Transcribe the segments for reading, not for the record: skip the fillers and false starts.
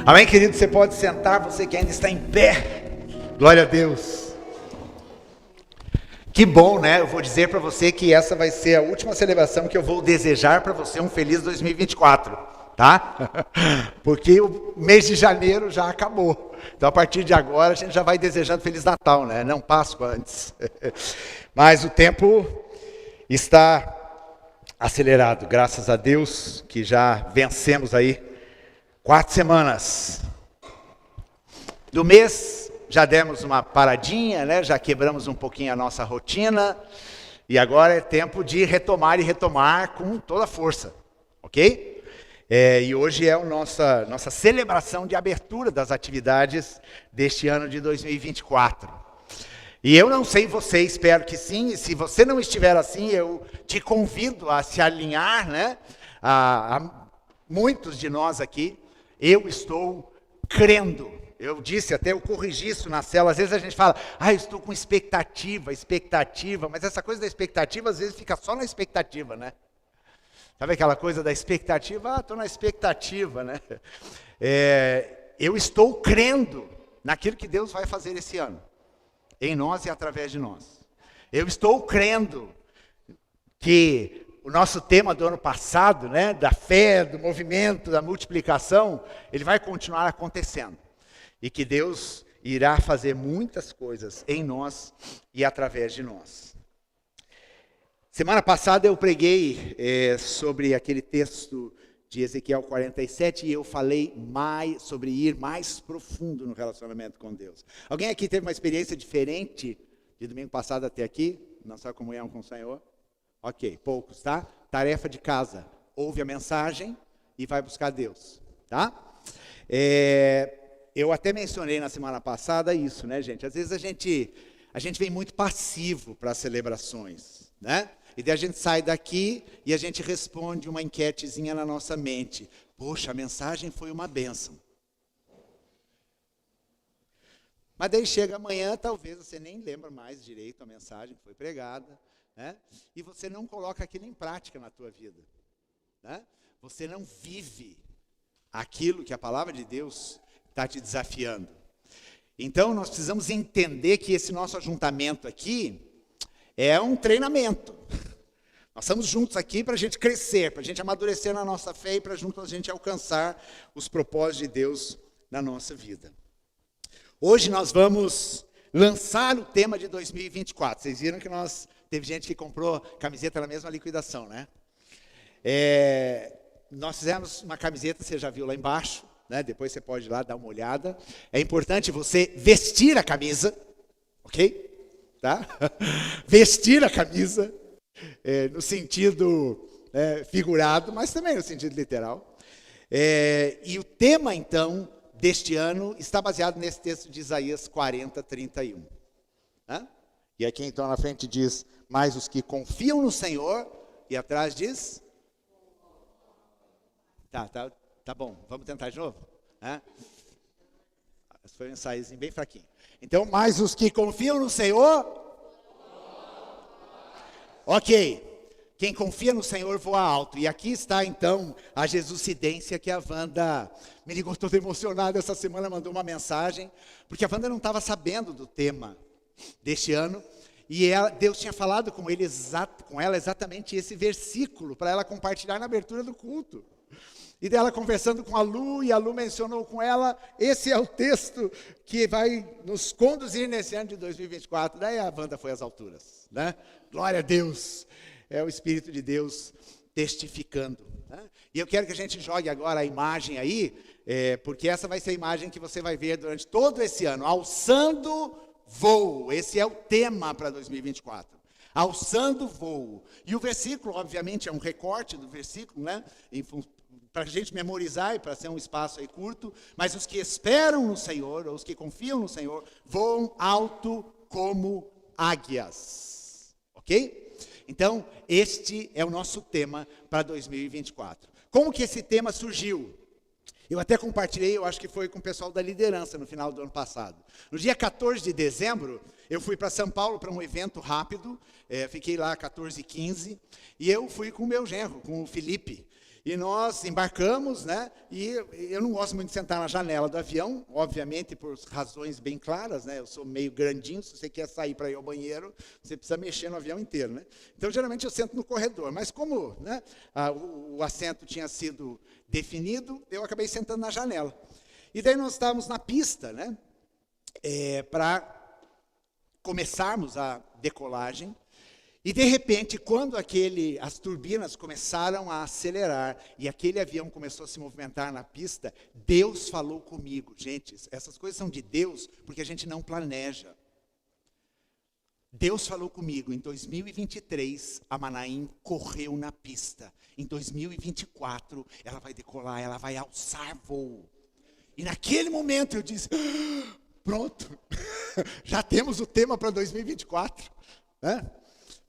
Amém, querido? Você pode sentar, você que ainda está em pé. Glória a Deus. Que bom, né? Eu vou dizer para você que essa vai ser a última celebração que eu vou desejar para você um feliz 2024, tá? Porque o mês de janeiro já acabou. Então, a partir de agora, a gente já vai desejando Feliz Natal, né? Não Páscoa antes. Mas o tempo está acelerado, graças a Deus, que já vencemos aí 4 semanas. Do mês, já demos uma paradinha, né? Já quebramos um pouquinho a nossa rotina. E agora é tempo de retomar e retomar com toda a força, ok? E hoje é a nossa celebração de abertura das atividades deste ano de 2024. E eu não sei você, espero que sim, e se você não estiver assim, eu te convido a se alinhar, né? A muitos de nós aqui, eu estou crendo. Eu disse, até eu corrigi isso na célula, às vezes a gente fala, eu estou com expectativa, mas essa coisa da expectativa, às vezes fica só na expectativa, né? Sabe aquela coisa da expectativa? Estou na expectativa, né? Eu estou crendo naquilo que Deus vai fazer esse ano, em nós e através de nós. Eu estou crendo que o nosso tema do ano passado, né, da fé, do movimento, da multiplicação, ele vai continuar acontecendo. E que Deus irá fazer muitas coisas em nós e através de nós. Semana passada eu preguei sobre aquele texto de Ezequiel 47 e eu falei mais sobre ir mais profundo no relacionamento com Deus. Alguém aqui teve uma experiência diferente de domingo passado até aqui? Nossa comunhão com o Senhor? Ok, poucos, tá? Tarefa de casa. Ouve a mensagem e vai buscar Deus, tá? Eu até mencionei na semana passada isso, né, gente? Às vezes a gente vem muito passivo para as celebrações, né? E daí a gente sai daqui e a gente responde uma enquetezinha na nossa mente. Poxa, a mensagem foi uma bênção. Mas daí chega amanhã, talvez você nem lembra mais direito a mensagem que foi pregada, né? E você não coloca aquilo em prática na tua vida, né? Você não vive aquilo que a palavra de Deus está te desafiando. Então, nós precisamos entender que esse nosso ajuntamento aqui é um treinamento. Nós estamos juntos aqui para a gente crescer, para a gente amadurecer na nossa fé e para juntos a gente alcançar os propósitos de Deus na nossa vida. Hoje nós vamos lançar o tema de 2024. Vocês viram que teve gente que comprou camiseta na mesma liquidação, né? Nós fizemos uma camiseta, você já viu lá embaixo, né? Depois você pode ir lá dar uma olhada. É importante você vestir a camisa, ok? Tá? Vestir a camisa, no sentido figurado, mas também no sentido literal. E o tema, então, deste ano está baseado nesse texto de Isaías 40, 31. Né? E aqui, então, na frente diz, mas os que confiam no Senhor, e atrás diz... Tá bom, vamos tentar de novo? Foi um ensaiozinho bem fraquinho. Então, mas os que confiam no Senhor... Ok, quem confia no Senhor voa alto. E aqui está, então, a Jesucidência que a Wanda me ligou toda emocionada essa semana, mandou uma mensagem, porque a Wanda não estava sabendo do tema deste ano, e Deus tinha falado com ela exatamente esse versículo, para ela compartilhar na abertura do culto. E dela conversando com a Lu, e a Lu mencionou com ela, esse é o texto que vai nos conduzir nesse ano de 2024. Daí a Wanda foi às alturas, né? Glória a Deus, é o Espírito de Deus testificando. Né? E eu quero que a gente jogue agora a imagem aí, porque essa vai ser a imagem que você vai ver durante todo esse ano. Alçando voo, esse é o tema para 2024. Alçando voo. E o versículo, obviamente, é um recorte do versículo, né? Para a gente memorizar e para ser um espaço aí curto, mas os que esperam no Senhor, ou os que confiam no Senhor, voam alto como águias. Ok? Então, este é o nosso tema para 2024. Como que esse tema surgiu? Eu até compartilhei, eu acho que foi com o pessoal da liderança no final do ano passado. No dia 14 de dezembro, eu fui para São Paulo para um evento rápido, fiquei lá 14 e 15, e eu fui com o meu genro, com o Felipe. E nós embarcamos, né? E eu não gosto muito de sentar na janela do avião, obviamente por razões bem claras, né? Eu sou meio grandinho, se você quer sair para ir ao banheiro, você precisa mexer no avião inteiro, né? Então, geralmente eu sento no corredor, mas como, né, o assento tinha sido definido, eu acabei sentando na janela. E daí nós estávamos na pista, né? Para começarmos a decolagem. E, de repente, quando as turbinas começaram a acelerar e aquele avião começou a se movimentar na pista, Deus falou comigo. Gente, essas coisas são de Deus porque a gente não planeja. Deus falou comigo, em 2023, a Manaim correu na pista. Em 2024, ela vai decolar, ela vai alçar voo. E naquele momento eu disse, pronto, já temos o tema para 2024, né?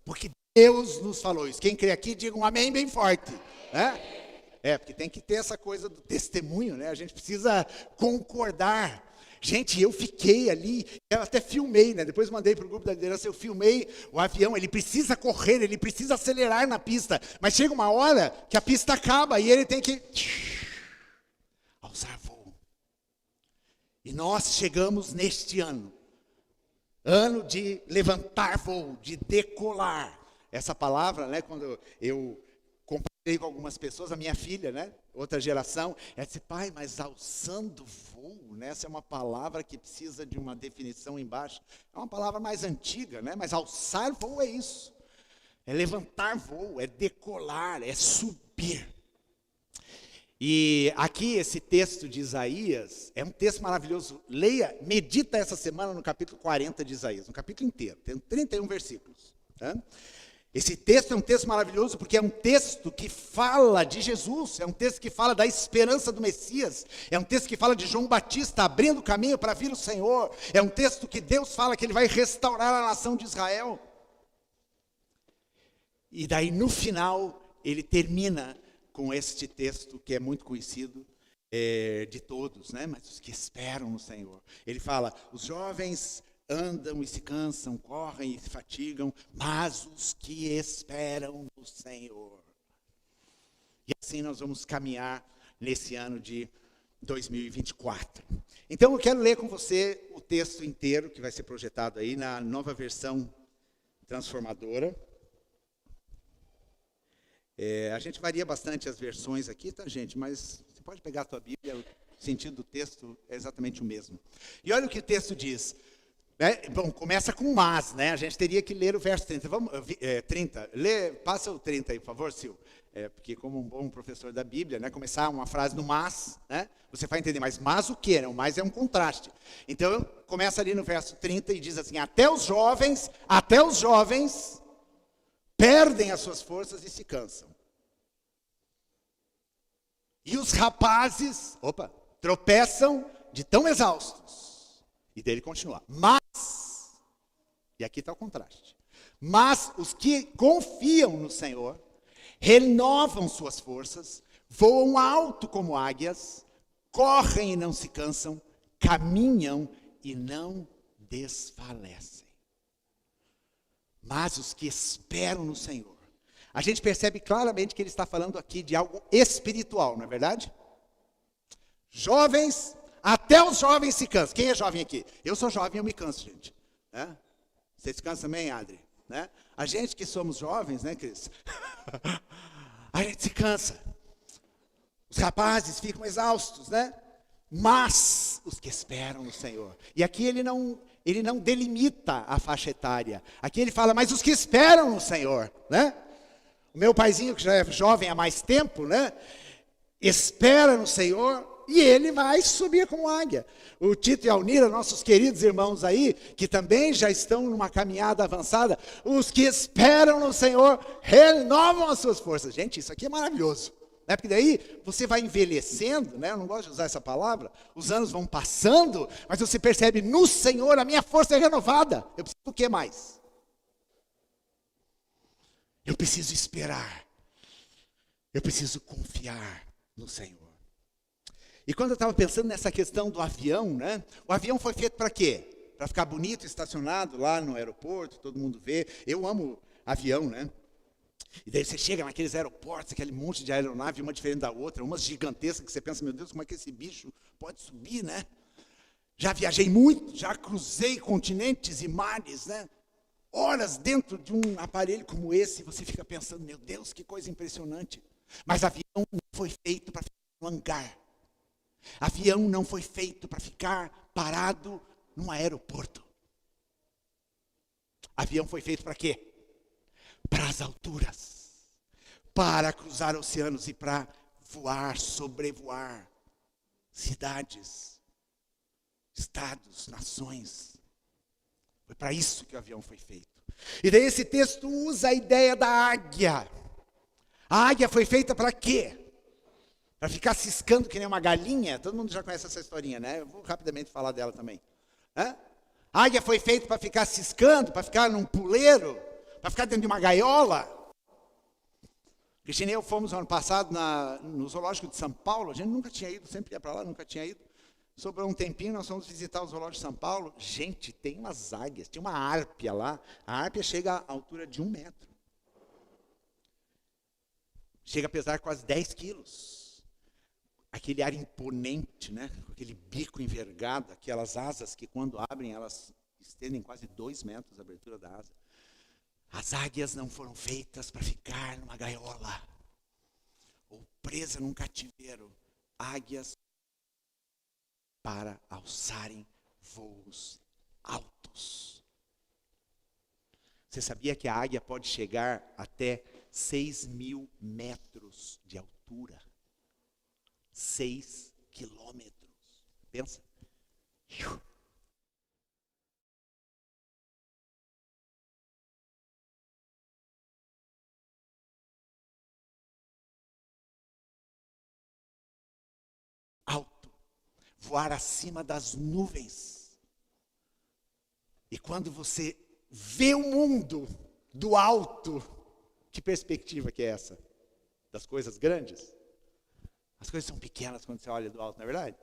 Porque Deus nos falou isso. Quem crê aqui, diga um amém bem forte. Né? Porque tem que ter essa coisa do testemunho, né? A gente precisa concordar. Gente, eu fiquei ali, eu até filmei, né? Depois mandei para o grupo da liderança, eu filmei o avião, ele precisa correr, ele precisa acelerar na pista. Mas chega uma hora que a pista acaba e ele tem que alçar voo. E nós chegamos neste ano de levantar voo, de decolar. Essa palavra, né, quando eu compartilhei com algumas pessoas, a minha filha, né, outra geração, ela disse, pai, mas alçando voo, né, essa é uma palavra que precisa de uma definição embaixo. É uma palavra mais antiga, né, mas alçar voo é isso. É levantar voo, é decolar, é subir. E aqui esse texto de Isaías é um texto maravilhoso. Leia, medita essa semana no capítulo 40 de Isaías, no capítulo inteiro, tem 31 versículos. Tá? Esse texto é um texto maravilhoso porque é um texto que fala de Jesus, é um texto que fala da esperança do Messias, é um texto que fala de João Batista abrindo o caminho para vir o Senhor, é um texto que Deus fala que Ele vai restaurar a nação de Israel. E daí no final ele termina com este texto que é muito conhecido de todos, né? Mas os que esperam no Senhor. Ele fala, os jovens andam e se cansam, correm e se fatigam, mas os que esperam no Senhor. E assim nós vamos caminhar nesse ano de 2024. Então eu quero ler com você o texto inteiro que vai ser projetado aí na nova versão transformadora. A gente varia bastante as versões aqui, tá, gente? Mas você pode pegar a tua Bíblia, o sentido do texto é exatamente o mesmo. E olha o que o texto diz. Bom, começa com mas, né? A gente teria que ler o verso 30. Vamos, 30. Passa o 30 aí, por favor, Sil. Porque como um bom professor da Bíblia, né? Começar uma frase no mas, né? Você vai entender, mas o quê? O mas é um contraste. Então, começa ali no verso 30 e diz assim, até os jovens perdem as suas forças e se cansam. E os rapazes, tropeçam de tão exaustos. E dele continua. Mas, e aqui está o contraste. Mas os que confiam no Senhor, renovam suas forças, voam alto como águias, correm e não se cansam, caminham e não desfalecem. Mas os que esperam no Senhor, a gente percebe claramente que ele está falando aqui de algo espiritual, não é verdade? Jovens, até os jovens se cansam. Quem é jovem aqui? Eu sou jovem, eu me canso, gente. Você se cansa também, Adri? Né? A gente que somos jovens, né, Cris? A gente se cansa. Os rapazes ficam exaustos, né? Mas os que esperam no Senhor. E aqui ele não delimita a faixa etária. Aqui ele fala, mas os que esperam no Senhor, né? O meu paizinho, que já é jovem há mais tempo, né? Espera no Senhor e ele vai subir como águia. O Tito e a Alnira, nossos queridos irmãos aí, que também já estão numa caminhada avançada, os que esperam no Senhor renovam as suas forças. Gente, isso aqui é maravilhoso. Né? Porque daí você vai envelhecendo, né? Eu não gosto de usar essa palavra, os anos vão passando, mas você percebe, no Senhor a minha força é renovada. Eu preciso do que mais? Eu preciso esperar. Eu preciso confiar no Senhor. E quando eu estava pensando nessa questão do avião, né? O avião foi feito para quê? Para ficar bonito, estacionado lá no aeroporto, todo mundo vê. Eu amo avião, né? E daí você chega naqueles aeroportos, aquele monte de aeronave, uma diferente da outra, umas gigantescas que você pensa, meu Deus, como é que esse bicho pode subir, né? Já viajei muito, já cruzei continentes e mares, né? Horas dentro de um aparelho como esse, você fica pensando, meu Deus, que coisa impressionante. Mas avião não foi feito para ficar no hangar. Avião não foi feito para ficar parado num aeroporto. Avião foi feito para quê? Para as alturas, para cruzar oceanos e para voar, sobrevoar cidades, estados, nações. Foi para isso que o avião foi feito. E daí esse texto usa a ideia da águia. A águia foi feita para quê? Para ficar ciscando que nem uma galinha? Todo mundo já conhece essa historinha, né? Eu vou rapidamente falar dela também. A águia foi feita para ficar ciscando, para ficar num puleiro, para ficar dentro de uma gaiola. Cristina e eu fomos ano passado no zoológico de São Paulo. A gente nunca tinha ido, sempre ia para lá, nunca tinha ido. Sobrou um tempinho, nós fomos visitar o zoológico de São Paulo. Gente, tem umas águias, tem uma árpia lá. A árpia chega à altura de 1 metro. Chega a pesar quase 10 quilos. Aquele ar imponente, né? Com aquele bico envergado, aquelas asas que quando abrem, elas estendem quase 2 metros a abertura da asa. As águias não foram feitas para ficar numa gaiola ou presa num cativeiro. Águias para alçarem voos altos. Você sabia que a águia pode chegar até 6.000 metros de altura? 6 quilômetros. Pensa. Alto. Voar acima das nuvens. E quando você vê o mundo do alto, que perspectiva que é essa? Das coisas grandes? As coisas são pequenas quando você olha do alto, não é verdade?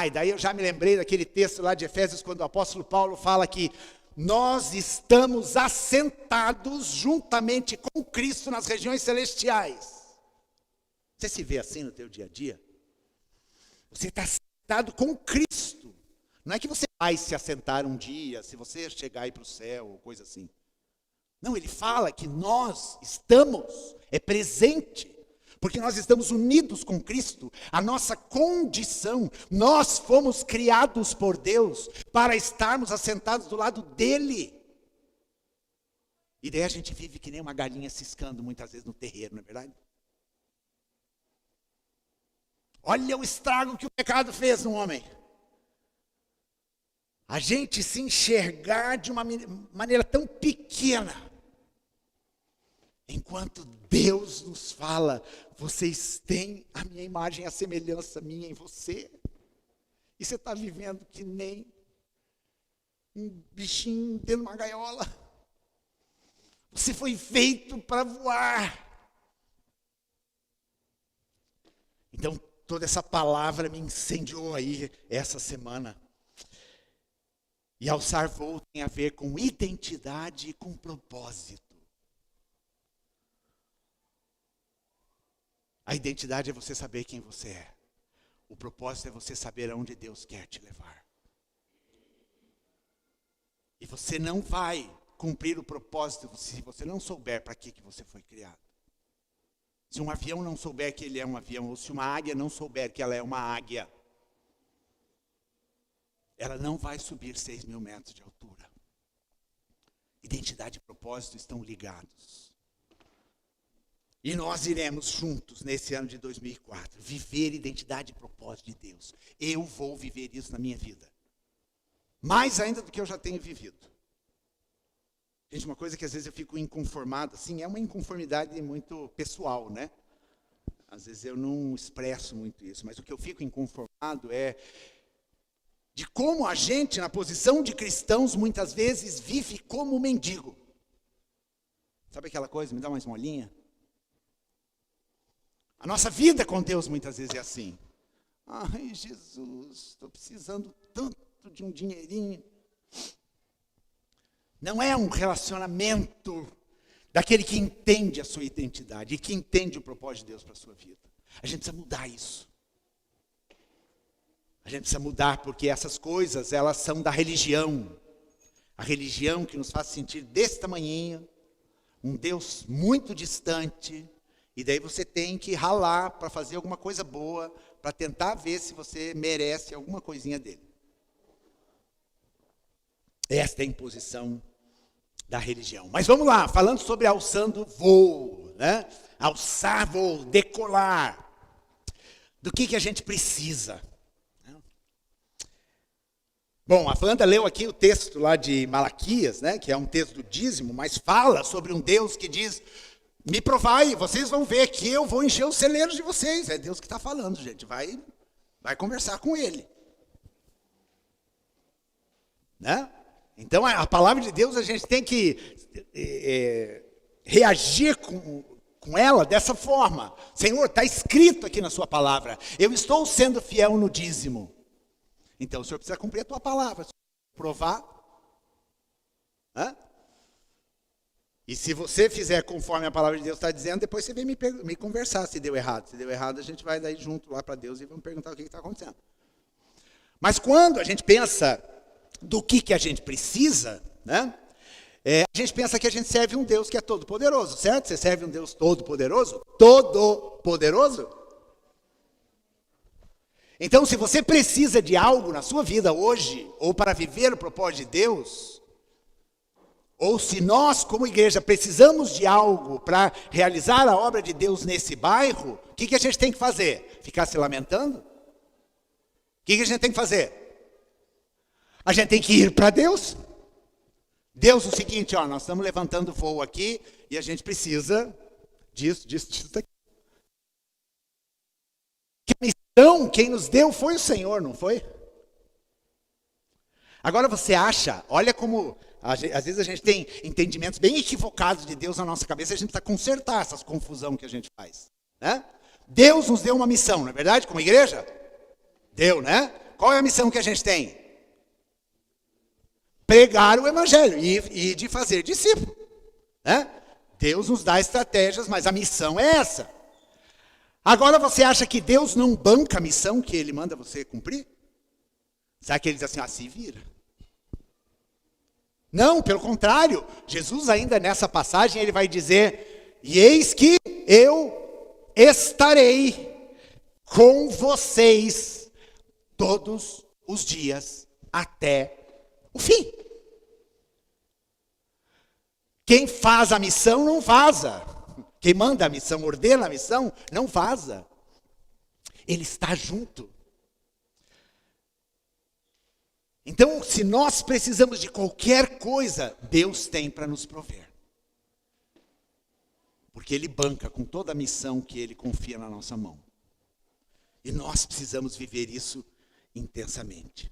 E daí eu já me lembrei daquele texto lá de Efésios, quando o apóstolo Paulo fala que nós estamos assentados juntamente com Cristo nas regiões celestiais. Você se vê assim no teu dia a dia? Você está sentado com Cristo. Não é que você vai se assentar um dia, se você chegar aí para o céu, ou coisa assim. Não, ele fala que nós estamos, é presente, porque nós estamos unidos com Cristo. A nossa condição, nós fomos criados por Deus para estarmos assentados do lado dele. E daí a gente vive que nem uma galinha ciscando muitas vezes no terreiro, não é verdade? Olha o estrago que o pecado fez no homem. A gente se enxergar de uma maneira tão pequena. Enquanto Deus nos fala, vocês têm a minha imagem, a semelhança minha em você. E você está vivendo que nem um bichinho dentro de uma gaiola. Você foi feito para voar. Então, toda essa palavra me incendiou aí essa semana. E alçar voo tem a ver com identidade e com propósito. A identidade é você saber quem você é. O propósito é você saber aonde Deus quer te levar. E você não vai cumprir o propósito se você não souber para que você foi criado. Se um avião não souber que ele é um avião, ou se uma águia não souber que ela é uma águia, ela não vai subir 6.000 metros de altura. Identidade e propósito estão ligados. E nós iremos juntos, nesse ano de 2004, viver identidade e propósito de Deus. Eu vou viver isso na minha vida. Mais ainda do que eu já tenho vivido. Gente, uma coisa que às vezes eu fico inconformado, assim, é uma inconformidade muito pessoal, né? Às vezes eu não expresso muito isso, mas o que eu fico inconformado é de como a gente, na posição de cristãos, muitas vezes vive como mendigo. Sabe aquela coisa, me dá uma esmolinha? A nossa vida com Deus muitas vezes é assim. Ai, Jesus, estou precisando tanto de um dinheirinho. Não é um relacionamento daquele que entende a sua identidade e que entende o propósito de Deus para a sua vida. A gente precisa mudar isso. A gente precisa mudar porque essas coisas, elas são da religião. A religião que nos faz sentir desse tamanhinho, um Deus muito distante, e daí você tem que ralar para fazer alguma coisa boa, para tentar ver se você merece alguma coisinha dele. Esta é a imposição da religião. Mas vamos lá, falando sobre alçando voo, né? Alçar voo, decolar. Do que a gente precisa? Bom, a Wanda leu aqui o texto lá de Malaquias, né? Que é um texto do dízimo, mas fala sobre um Deus que diz: me provai, vocês vão ver que eu vou encher os celeiros de vocês. É Deus que está falando, gente. Vai conversar com ele. Né? Então, a palavra de Deus, a gente tem que reagir com ela dessa forma. Senhor, está escrito aqui na sua palavra. Eu estou sendo fiel no dízimo. Então, o Senhor precisa cumprir a tua palavra. Provar. Né? E se você fizer conforme a palavra de Deus está dizendo, depois você vem me conversar se deu errado. Se deu errado, a gente vai daí junto lá para Deus e vamos perguntar o que está acontecendo. Mas quando a gente pensa do que a gente precisa, né? A gente pensa que a gente serve um Deus que é todo-poderoso, certo? Você serve um Deus todo-poderoso? Todo-poderoso? Então, se você precisa de algo na sua vida hoje, ou para viver o propósito de Deus, ou se nós, como igreja, precisamos de algo para realizar a obra de Deus nesse bairro, o que a gente tem que fazer? Ficar se lamentando? O que a gente tem que fazer? A gente tem que ir para Deus. Deus, o seguinte, ó, nós estamos levantando voo aqui e a gente precisa disso daqui. Que missão quem nos deu foi o Senhor, não foi? Agora você acha, olha como, às vezes a gente tem entendimentos bem equivocados de Deus na nossa cabeça, a gente precisa consertar essas confusão que a gente faz. Né? Deus nos deu uma missão, não é verdade? Como igreja? Deu, né? Qual é a missão que a gente tem? Pregar o evangelho e de fazer discípulo. Né? Deus nos dá estratégias, mas a missão é essa. Agora você acha que Deus não banca a missão que Ele manda você cumprir? Será que Ele diz assim, se vira? Não, pelo contrário. Jesus ainda nessa passagem, Ele vai dizer, e eis que eu estarei com vocês todos os dias até o fim. Quem faz a missão não vaza. Quem manda a missão, ordena a missão, não vaza. Ele está junto. Então, se nós precisamos de qualquer coisa, Deus tem para nos prover. Porque Ele banca com toda a missão que Ele confia na nossa mão. E nós precisamos viver isso intensamente.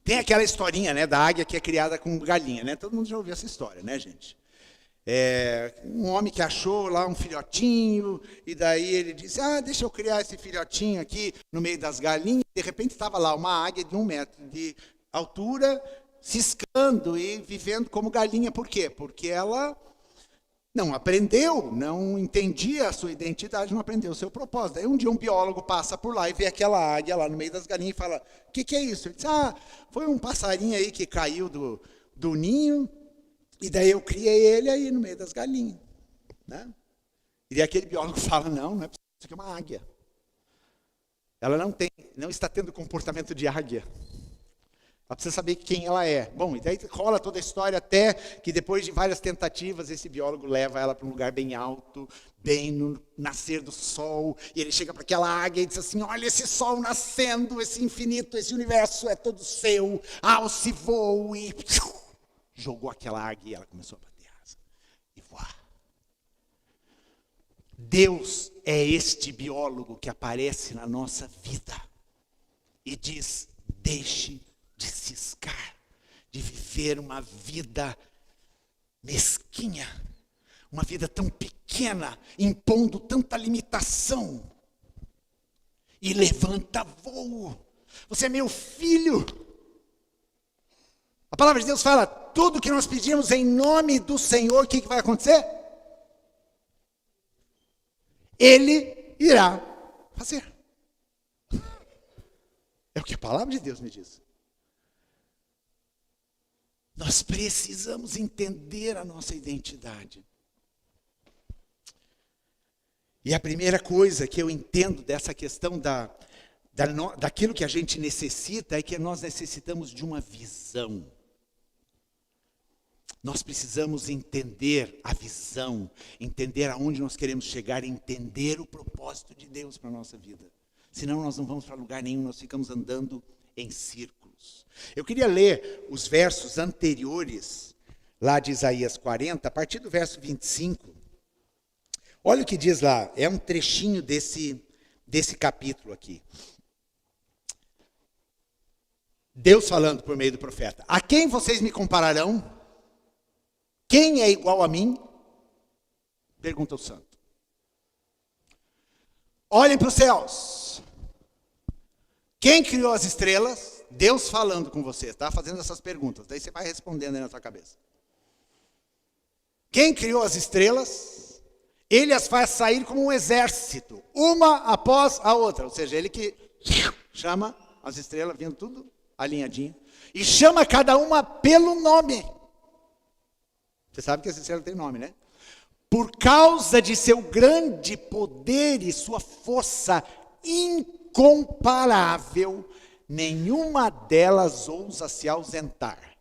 Tem aquela historinha, né, da águia que é criada com galinha, né? Todo mundo já ouviu essa história, né, gente? Um homem que achou lá um filhotinho, e daí ele disse, deixa eu criar esse filhotinho aqui no meio das galinhas. De repente estava lá uma águia de 1 metro de altura, ciscando e vivendo como galinha. Por quê? Porque ela não aprendeu, não entendia a sua identidade, não aprendeu o seu propósito. Aí um dia um biólogo passa por lá e vê aquela águia lá no meio das galinhas e fala, o que é isso? Ele diz, foi um passarinho aí que caiu do ninho, e daí eu criei ele aí no meio das galinhas. Né? E daí aquele biólogo fala, não é possível, isso aqui é uma águia. Ela não está tendo comportamento de águia. Ela precisa saber quem ela é. Bom, e daí rola toda a história até que depois de várias tentativas, esse biólogo leva ela para um lugar bem alto, bem no nascer do sol, e ele chega para aquela águia e diz assim, olha esse sol nascendo, esse infinito, esse universo é todo seu, alce voo, e jogou aquela águia e ela começou a bater asa e voar. Deus é este biólogo que aparece na nossa vida e diz, deixe de ciscar, de viver uma vida mesquinha, uma vida tão pequena, impondo tanta limitação. E levanta voo. Você é meu filho. A palavra de Deus fala, tudo que nós pedimos em nome do Senhor, o que vai acontecer? Ele irá fazer. É o que a palavra de Deus me diz. Nós precisamos entender a nossa identidade. E a primeira coisa que eu entendo dessa questão daquilo que a gente necessita é que nós necessitamos de uma visão. Nós precisamos entender a visão, entender aonde nós queremos chegar, entender o propósito de Deus para a nossa vida. Senão nós não vamos para lugar nenhum, nós ficamos andando em círculos. Eu queria ler os versos anteriores, lá de Isaías 40, a partir do verso 25. Olha o que diz lá, é um trechinho desse capítulo aqui. Deus falando por meio do profeta. A quem vocês me compararão? Quem é igual a mim? Pergunta o santo. Olhem para os céus. Quem criou as estrelas? Deus falando com você, tá? Fazendo essas perguntas. Daí você vai respondendo aí na sua cabeça. Quem criou as estrelas? Ele as faz sair como um exército, uma após a outra. Ou seja, ele que chama as estrelas, vindo tudo alinhadinho, e chama cada uma pelo nome. Você sabe que as estrelas têm nome, né? Por causa de seu grande poder e sua força incomparável, nenhuma delas ousa se ausentar.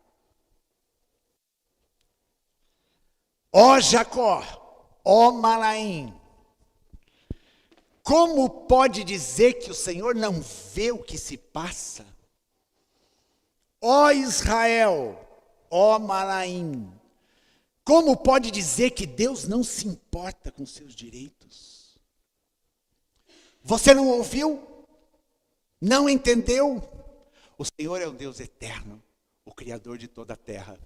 Ó Jacó, ó Manaim, como pode dizer que o Senhor não vê o que se passa? Ó Israel, ó Manaim, como pode dizer que Deus não se importa com seus direitos? Você não ouviu? Não entendeu? O Senhor é o Deus eterno, o Criador de toda a terra.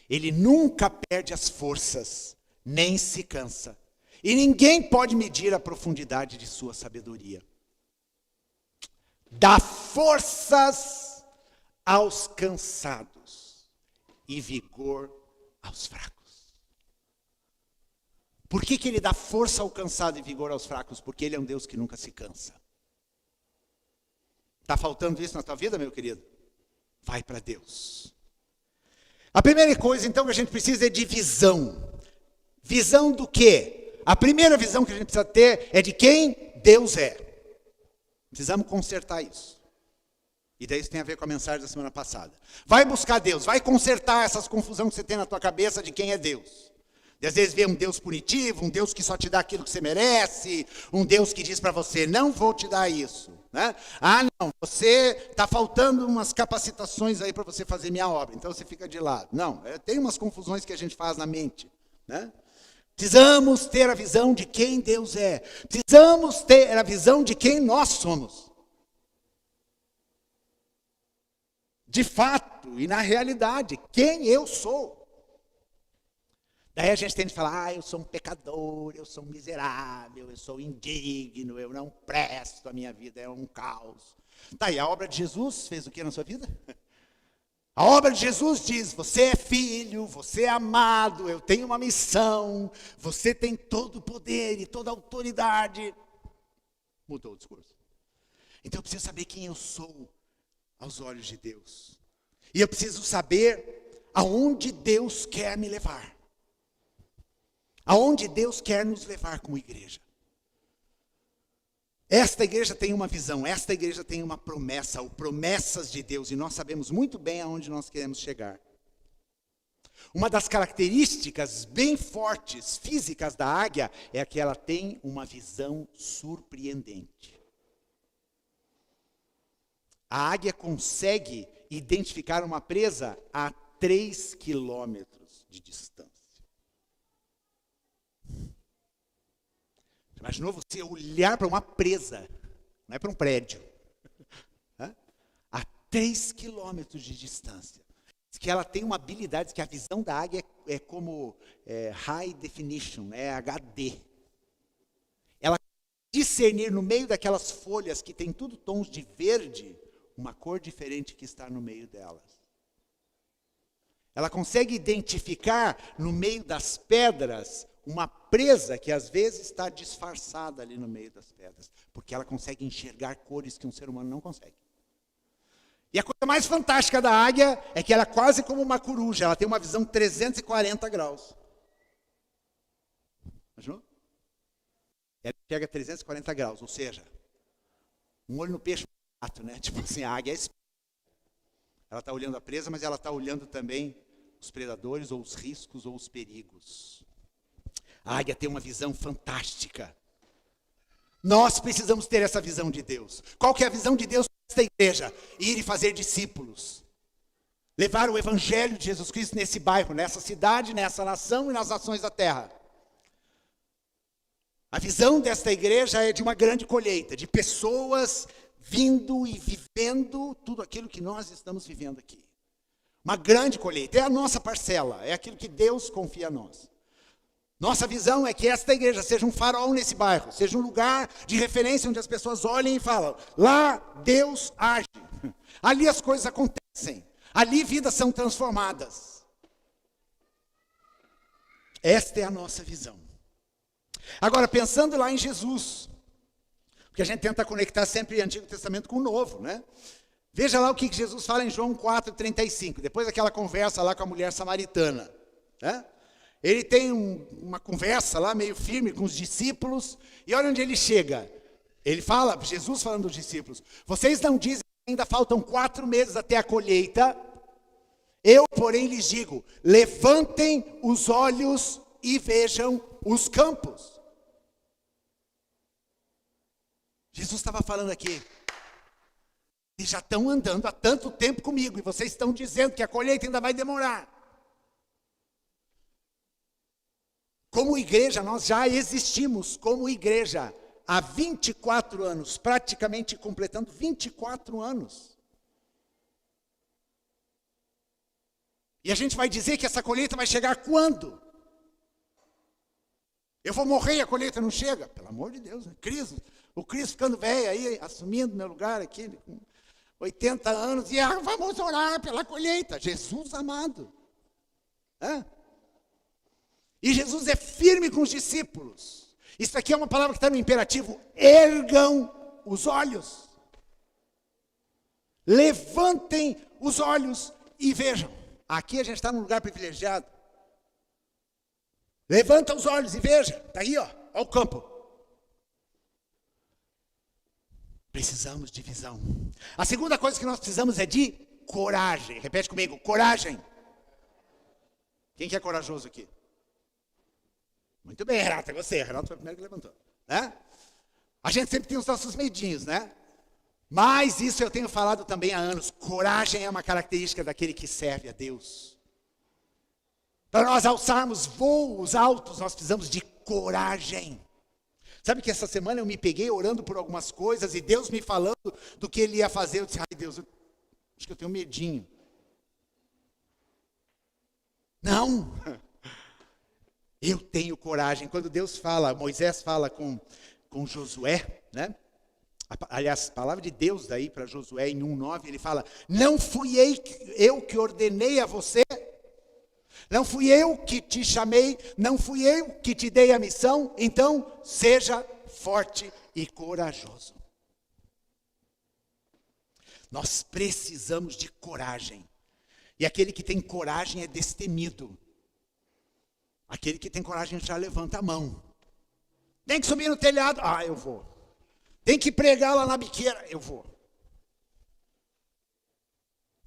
Ele nunca perde as forças, nem se cansa. E ninguém pode medir a profundidade de sua sabedoria. Dá forças aos cansados e vigor aos fracos. Por que ele dá força ao cansado e vigor aos fracos? Porque ele é um Deus que nunca se cansa. Está faltando isso na tua vida, meu querido? Vai para Deus. A primeira coisa, então, que a gente precisa é de visão. Visão do quê? A primeira visão que a gente precisa ter é de quem Deus é. Precisamos consertar isso. E daí isso tem a ver com a mensagem da semana passada. Vai buscar Deus, vai consertar essas confusões que você tem na tua cabeça de quem é Deus. E às vezes vê um Deus punitivo, um Deus que só te dá aquilo que você merece, um Deus que diz para você, não vou te dar isso. Né? Ah, não, você está faltando umas capacitações aí para você fazer minha obra, então você fica de lado. Não, tem umas confusões que a gente faz na mente. Né? Precisamos ter a visão de quem Deus é. Precisamos ter a visão de quem nós somos. De fato e na realidade, quem eu sou. Daí a gente tem de falar, eu sou um pecador, eu sou um miserável, eu sou indigno, eu não presto, a minha vida é um caos. Tá, e a obra de Jesus fez o que na sua vida? A obra de Jesus diz, você é filho, você é amado, eu tenho uma missão, você tem todo o poder e toda a autoridade. Mudou o discurso. Então eu preciso saber quem eu sou aos olhos de Deus. E eu preciso saber aonde Deus quer me levar. Aonde Deus quer nos levar como igreja. Esta igreja tem uma visão, esta igreja tem uma promessa, ou promessas de Deus, e nós sabemos muito bem aonde nós queremos chegar. Uma das características bem fortes, físicas da águia, é que ela tem uma visão surpreendente. A águia consegue identificar uma presa a 3 quilômetros de distância. Imaginou você olhar para uma presa, não é para um prédio, a 3 quilômetros de distância. Diz que ela tem uma habilidade, que a visão da águia é como high definition, é HD. Ela discernir no meio daquelas folhas que tem tudo tons de verde, uma cor diferente que está no meio delas. Ela consegue identificar no meio das pedras uma presa que às vezes está disfarçada ali no meio das pedras, porque ela consegue enxergar cores que um ser humano não consegue. E a coisa mais fantástica da águia é que ela é quase como uma coruja, ela tem uma visão 340 graus. Imaginou? Ela enxerga 340 graus, ou seja, um olho no peixe, um gato, né? Tipo assim, a águia ela está olhando a presa, mas ela está olhando também os predadores, ou os riscos, ou os perigos. A águia tem uma visão fantástica. Nós precisamos ter essa visão de Deus. Qual que é a visão de Deus para esta igreja? Ir e fazer discípulos. Levar o evangelho de Jesus Cristo nesse bairro, nessa cidade, nessa nação e nas nações da terra. A visão desta igreja é de uma grande colheita, de pessoas vindo e vivendo tudo aquilo que nós estamos vivendo aqui. Uma grande colheita, é a nossa parcela, é aquilo que Deus confia a nós. Nossa visão é que esta igreja seja um farol nesse bairro, seja um lugar de referência onde as pessoas olhem e falam, lá Deus age, ali as coisas acontecem, ali vidas são transformadas. Esta é a nossa visão. Agora, pensando lá em Jesus, porque a gente tenta conectar sempre o Antigo Testamento com o Novo, né? Veja lá o que Jesus fala em João 4,35, depois daquela conversa lá com a mulher samaritana, né? Ele tem uma conversa lá meio firme com os discípulos, e olha onde ele chega. Ele fala, Jesus falando dos discípulos, vocês não dizem que ainda faltam 4 meses até a colheita? Eu, porém, lhes digo, levantem os olhos e vejam os campos. Jesus estava falando aqui, eles já estão andando há tanto tempo comigo, e vocês estão dizendo que a colheita ainda vai demorar. Como igreja, nós já existimos como igreja há 24 anos, praticamente completando 24 anos. E a gente vai dizer que essa colheita vai chegar quando? Eu vou morrer e a colheita não chega? Pelo amor de Deus, né? O Cristo ficando velho aí, assumindo meu lugar aqui, com 80 anos, e vamos orar pela colheita. Jesus amado. Hã? E Jesus é firme com os discípulos. Isso aqui é uma palavra que está no imperativo. Ergam os olhos. Levantem os olhos e vejam. Aqui a gente está num lugar privilegiado. Levanta os olhos e veja. Está aí, ó o campo. Precisamos de visão. A segunda coisa que nós precisamos é de coragem. Repete comigo, coragem. Quem que é corajoso aqui? Muito bem, Renato, é você. Renato foi o primeiro que levantou. Né? A gente sempre tem os nossos medinhos, né? Mas isso eu tenho falado também há anos. Coragem é uma característica daquele que serve a Deus. Para nós alçarmos voos altos, nós precisamos de coragem. Sabe que essa semana eu me peguei orando por algumas coisas e Deus me falando do que Ele ia fazer. Eu disse, ai Deus, acho que eu tenho medinho. Não! Eu tenho coragem. Quando Deus fala, Moisés fala com Josué, né? Aliás, a palavra de Deus daí para Josué em 1:9, ele fala, não fui eu que ordenei a você, não fui eu que te chamei, não fui eu que te dei a missão, então seja forte e corajoso. Nós precisamos de coragem. E aquele que tem coragem é destemido. Aquele que tem coragem já levanta a mão. Tem que subir no telhado? Ah, eu vou. Tem que pregar lá na biqueira? Eu vou.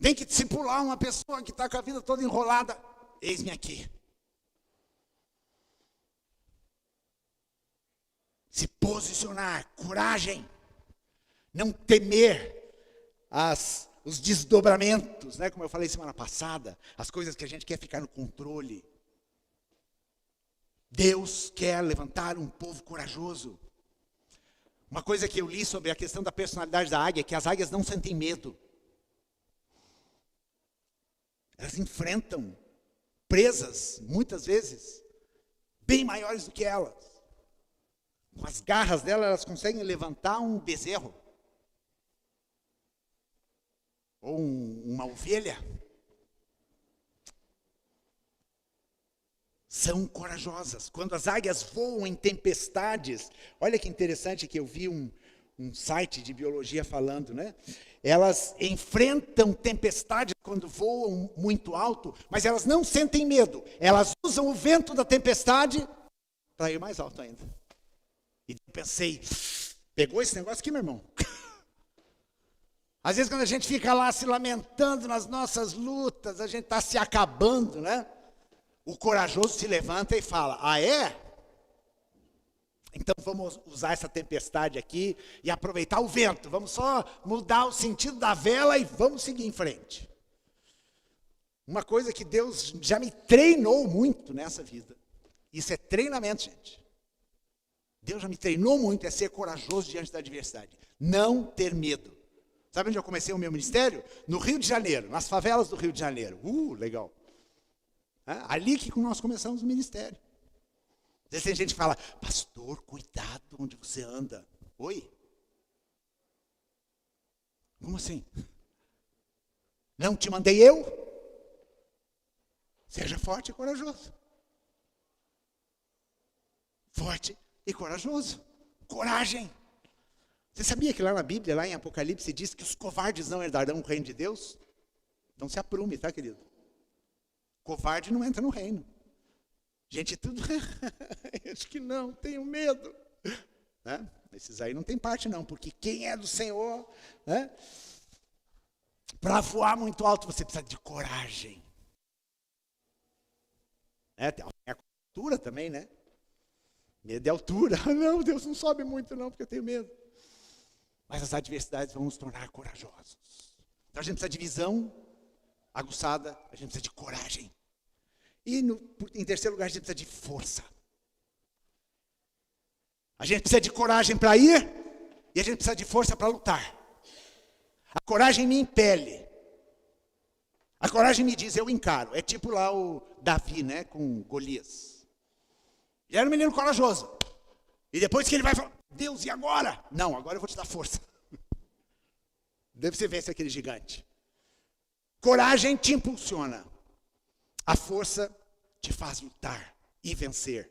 Tem que discipular uma pessoa que está com a vida toda enrolada? Eis-me aqui. Se posicionar, coragem. Não temer os desdobramentos, né? Como eu falei semana passada, as coisas que a gente quer ficar no controle. Deus quer levantar um povo corajoso. Uma coisa que eu li sobre a questão da personalidade da águia é que as águias não sentem medo. Elas enfrentam presas, muitas vezes, bem maiores do que elas. Com as garras delas, elas conseguem levantar um bezerro. Ou uma ovelha. são corajosas. Quando as águias voam em tempestades, olha que interessante que eu vi um site de biologia falando, né? Elas enfrentam tempestades quando voam muito alto, mas elas não sentem medo. Elas usam o vento da tempestade para ir mais alto ainda. E eu pensei, pegou esse negócio aqui, meu irmão? Às vezes quando a gente fica lá se lamentando nas nossas lutas, a gente está se acabando, né? O corajoso se levanta e fala, ah é? Então vamos usar essa tempestade aqui e aproveitar o vento. Vamos só mudar o sentido da vela e vamos seguir em frente. Uma coisa que Deus já me treinou muito nessa vida. Isso é treinamento, gente. Deus já me treinou muito, é ser corajoso diante da adversidade. Não ter medo. Sabe onde eu comecei o meu ministério? No Rio de Janeiro, nas favelas do Rio de Janeiro. Legal. Ali que nós começamos o ministério. Às vezes tem gente que fala, pastor, cuidado onde você anda. Oi? Como assim? Não te mandei eu? Seja forte e corajoso. Forte e corajoso. Coragem. Você sabia que lá na Bíblia, lá em Apocalipse, diz que os covardes não herdarão o reino de Deus? Então se aprume, tá, querido? Covarde não entra no reino. Gente, tudo... acho que não, tenho medo. Né? Esses aí não tem parte não, porque quem é do Senhor, né? Para voar muito alto você precisa de coragem. Tem a altura também, né? Medo de altura. Não, Deus não sobe muito não, porque eu tenho medo. Mas as adversidades vão nos tornar corajosos. Então a gente precisa de visão aguçada, a gente precisa de coragem. E em terceiro lugar, a gente precisa de força. A gente precisa de coragem para ir e a gente precisa de força para lutar. A coragem me impele. A coragem me diz, eu encaro. É tipo lá o Davi, né, com Golias. Ele era um menino corajoso. E depois que ele vai falar, Deus, e agora? Não, agora eu vou te dar força. Deve você vencer aquele gigante. Coragem te impulsiona. A força te faz lutar e vencer.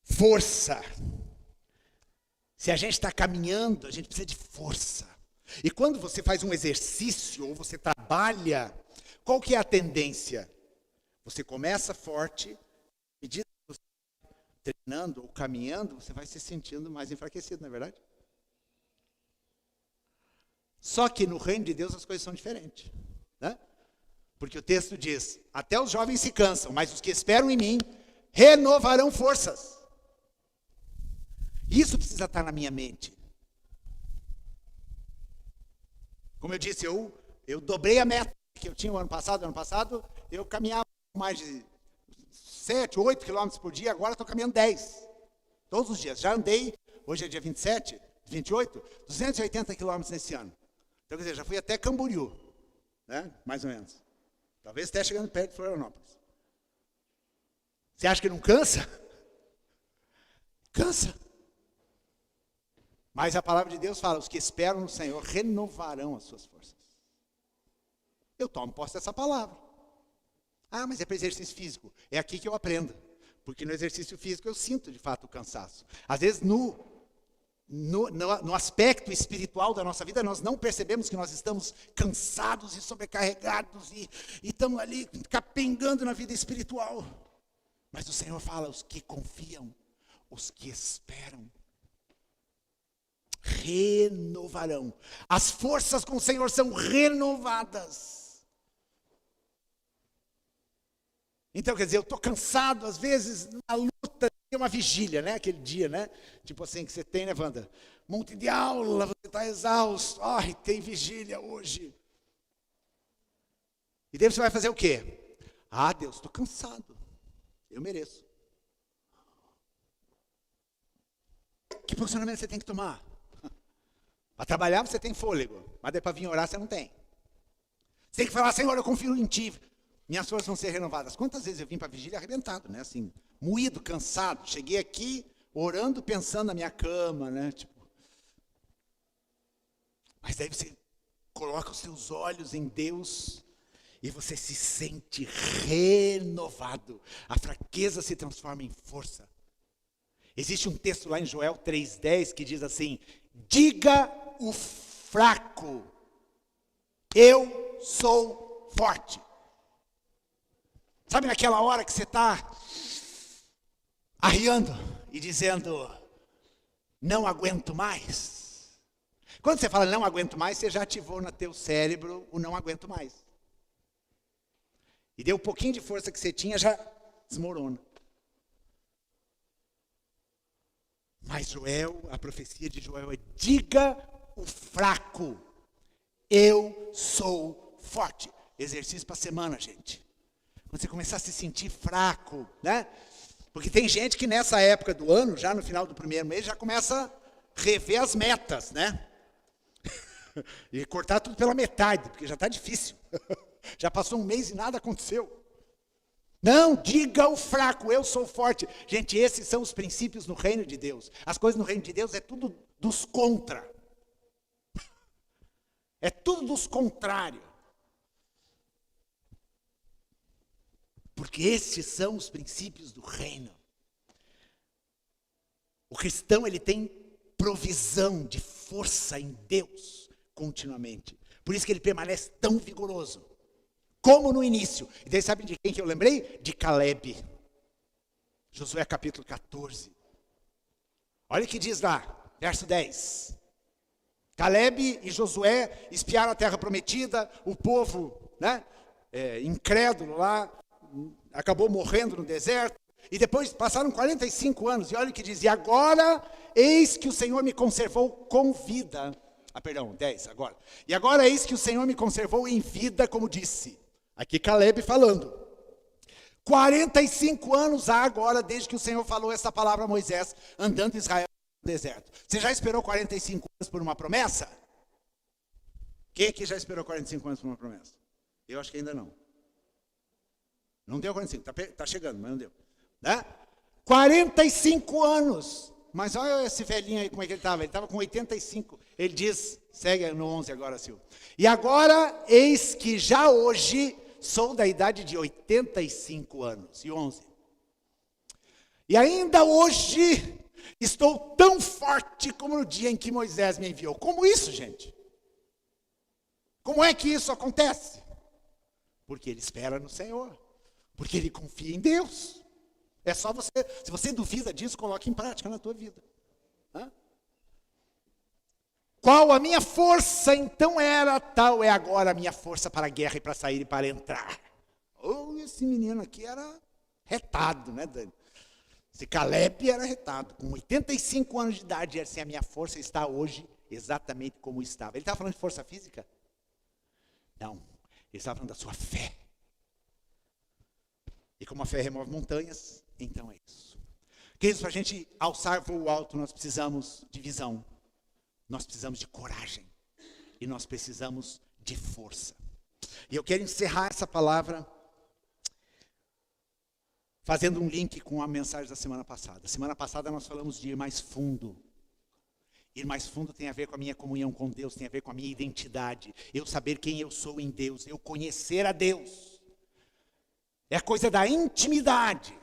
Força. Se a gente está caminhando, a gente precisa de força. E quando você faz um exercício ou você trabalha, qual que é a tendência? Você começa forte, à medida que você vai treinando ou caminhando, você vai se sentindo mais enfraquecido, não é verdade? Só que no reino de Deus as coisas são diferentes. Né? Porque o texto diz, até os jovens se cansam, mas os que esperam em mim renovarão forças. Isso precisa estar na minha mente. Como eu disse, eu dobrei a meta que eu tinha o ano passado. Ano passado eu caminhava mais de 7, 8 quilômetros por dia, agora estou caminhando 10. Todos os dias. Já andei, hoje é dia 27, 28, 280 quilômetros nesse ano. Então, quer dizer, já fui até Camboriú, né? Mais ou menos. Talvez até chegando perto de Florianópolis. Você acha que não cansa? Cansa. Mas a palavra de Deus fala, os que esperam no Senhor renovarão as suas forças. Eu tomo posse dessa palavra. Ah, mas é para exercício físico. É aqui que eu aprendo. Porque no exercício físico eu sinto, de fato, o cansaço. Às vezes, no aspecto espiritual da nossa vida, nós não percebemos que nós estamos cansados e sobrecarregados e estamos ali capengando na vida espiritual. Mas o Senhor fala, os que confiam, os que esperam, renovarão. As forças com o Senhor são renovadas. Então, quer dizer, eu estou cansado, às vezes, na luta, tem uma vigília, né? Aquele dia, né? Tipo assim, que você tem, né, Wanda? Monte de aula, você está exausto. Ai, tem vigília hoje. E daí você vai fazer o quê? Ah, Deus, estou cansado. Eu mereço. Que posicionamento você tem que tomar? Para trabalhar você tem fôlego, mas daí para vir orar você não tem. Você tem que falar, Senhor, eu confio em Ti. Minhas forças vão ser renovadas. Quantas vezes eu vim para a vigília arrebentado, né? Assim, moído, cansado. Cheguei aqui orando, pensando na minha cama, né? Tipo. Mas daí você coloca os seus olhos em Deus E você se sente renovado. A fraqueza se transforma em força. Existe um texto lá em Joel 3,10 que diz assim: diga o fraco, eu sou forte. Sabe naquela hora que você está arriando e dizendo, não aguento mais? Quando você fala não aguento mais, você já ativou no teu cérebro o não aguento mais. E deu um pouquinho de força que você tinha, já desmorona. Mas Joel, a profecia de Joel é: diga o fraco, eu sou forte. Exercício para a semana, gente. Quando você começar a se sentir fraco, né? Porque tem gente que nessa época do ano, já no final do primeiro mês, já começa a rever as metas, né? E cortar tudo pela metade, porque já está difícil. Já passou um mês e nada aconteceu. Não, diga o fraco, eu sou forte. Gente, esses são os princípios no reino de Deus. As coisas no reino de Deus é tudo dos contra. É tudo dos contrários. Porque esses são os princípios do reino. O cristão, ele tem provisão de força em Deus continuamente. Por isso que ele permanece tão vigoroso. Como no início. E daí sabe de quem que eu lembrei? De Caleb. Josué capítulo 14. Olha o que diz lá, verso 10. Caleb e Josué espiaram a terra prometida, o povo, né, incrédulo lá, acabou morrendo no deserto. E depois passaram 45 anos, e olha o que diz: e agora, eis que o Senhor me conservou com vida. 10 agora. E agora eis que o Senhor me conservou em vida, como disse. Aqui Caleb falando. 45 anos há agora, desde que o Senhor falou essa palavra a Moisés, andando em Israel no deserto. Você já esperou 45 anos por uma promessa? Quem aqui já esperou 45 anos por uma promessa? Eu acho que ainda não. Não deu 45, está chegando, mas não deu. Né? 45 anos. Mas olha esse velhinho aí, como é que ele estava. Ele estava com 85. Ele diz, segue no 11 agora, Silvio. E agora, eis que já hoje sou da idade de 85 anos. E 11. E ainda hoje estou tão forte como no dia em que Moisés me enviou. Como isso, gente? Como é que isso acontece? Porque ele espera no Senhor. Porque ele confia em Deus. É só você, se você duvida disso, coloque em prática na tua vida. Hã? Qual a minha força então era, tal é agora a minha força para a guerra e para sair e para entrar. Oh, esse menino aqui era retado, né, Dani? Esse Caleb era retado. Com 85 anos de idade, assim, a minha força está hoje exatamente como estava. Ele estava falando de força física? Não, ele estava falando da sua fé. E como a fé remove montanhas, então é isso. Queridos, para a gente alçar voo alto, nós precisamos de visão. Nós precisamos de coragem. E nós precisamos de força. E eu quero encerrar essa palavra fazendo um link com a mensagem da semana passada. Semana passada nós falamos de ir mais fundo. Ir mais fundo tem a ver com a minha comunhão com Deus, tem a ver com a minha identidade. Eu saber quem eu sou em Deus, eu conhecer a Deus. É a coisa da intimidade.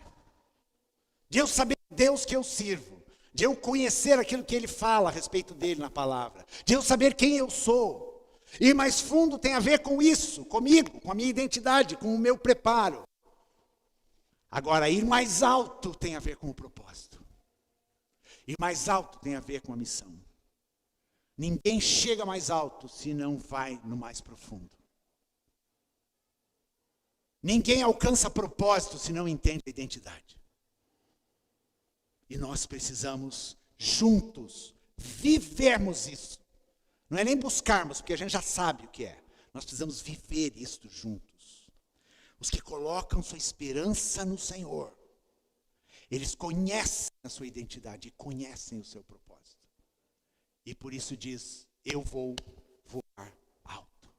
De eu saber Deus que eu sirvo. De eu conhecer aquilo que Ele fala a respeito dEle na palavra. De eu saber quem eu sou. Ir mais fundo tem a ver com isso, comigo, com a minha identidade, com o meu preparo. Agora, ir mais alto tem a ver com o propósito. Ir mais alto tem a ver com a missão. Ninguém chega mais alto se não vai no mais profundo. Ninguém alcança propósito se não entende a identidade. E nós precisamos, juntos, vivermos isso. Não é nem buscarmos, porque a gente já sabe o que é. Nós precisamos viver isto juntos. Os que colocam sua esperança no Senhor, eles conhecem a sua identidade e conhecem o seu propósito. E por isso diz, eu vou voar alto.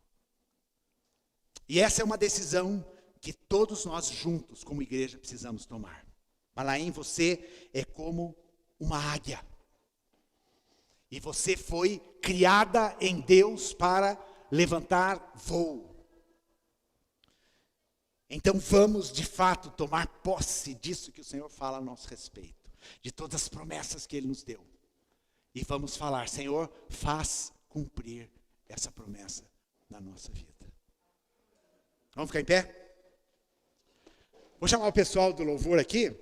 E essa é uma decisão que todos nós juntos, como igreja, precisamos tomar. Malaém, você é como uma águia. E você foi criada em Deus para levantar voo. Então vamos, de fato, tomar posse disso que o Senhor fala a nosso respeito, de todas as promessas que Ele nos deu. E vamos falar, Senhor, faz cumprir essa promessa na nossa vida. Vamos ficar em pé? Vou chamar o pessoal do louvor aqui.